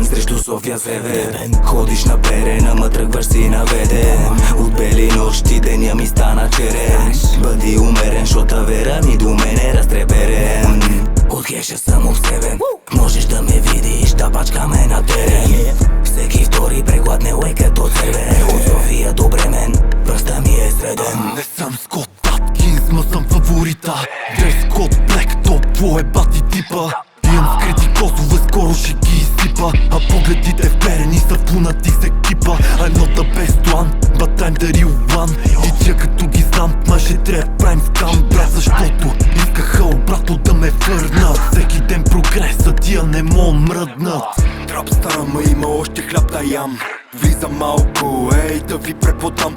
Срещу София Север ходиш на перен, ама тръгваш си наведен. От бели нощи деня ми стана черен. Бъди умерен, шота вера ми до мен е разтреберен. От хеша съм обсебен, можеш да ме видиш, тапачка ме на терен. Всеки втори прегладнел е като цервен. От София до Бремен, пръста ми е среден. Не съм Скот Аткинс, ма съм фаворита. Дрес код Black Top, е бати типа. Имам скрити косове, скоро ще ги изсипа. А погледите вперени са фунатик с екипа. I'm not the best one, but I'm the real one. И тя като ги знам, ма ще трябва правим скам, брат, защото искаха обратно да ме върнат. Всеки ден прогреса, тия не мо мръднат. Трап стара, ма има още хляб да ям. Влиза малко, ей да ви преподам.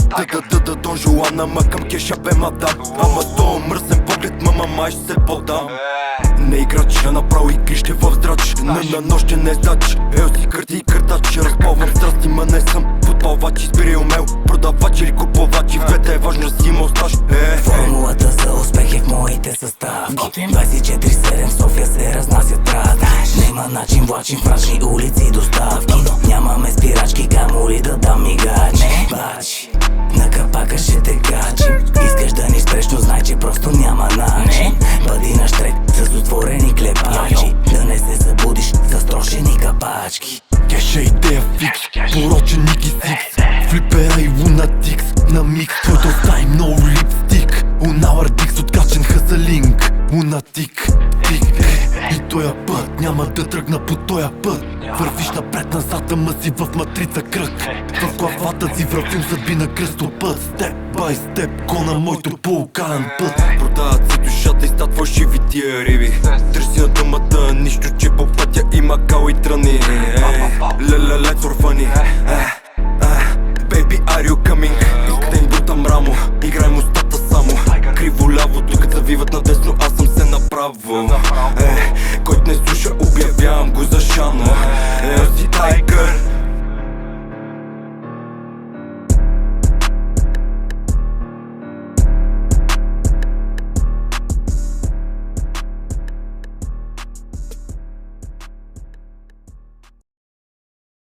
Да Дон Жуан, ама към кеша бе мадам. Ама с този мръсен поглед, мама май ще се подам. Не играч, а направо игрище в здрач. На нощен не здач, ел си кърти и къртач. Разпълвам страсти, ма не съм подпалвач. Избери умел, продавач или купувач. И в двете е важно да си имал стаж. Формулата за успех е в моите съставки. 24/7 в София се разнасят пратки. Нема начин влачим в мрачни улици доставки. Нямаме спирачки, камо ли да дам мигачи. Бачи, на капака ще те качим. Искаш да ни спреш, но знай, че просто няма начин. Бъди на штрек с отворени клепачи. Да не се събудиш за строшени капачки. Кеша идея фикс, порочен Ники Сикс. Флипера и лунатикс на микс. Твоето стаи много липстик. Унауър дикс откачен хазалинг. Лунатик, тик. И тоя път няма да тръгна по тоя път. Вървиш напред-назад, ама си в матрица кръг. В главата си вървим съдби на кръстопът. Степ бай степ, го на моето полукален път. Продават си душата и стат фалшиви тия риби. Търси на думата, нищо че по пътя има кал и тръни. Леле, let's for funny.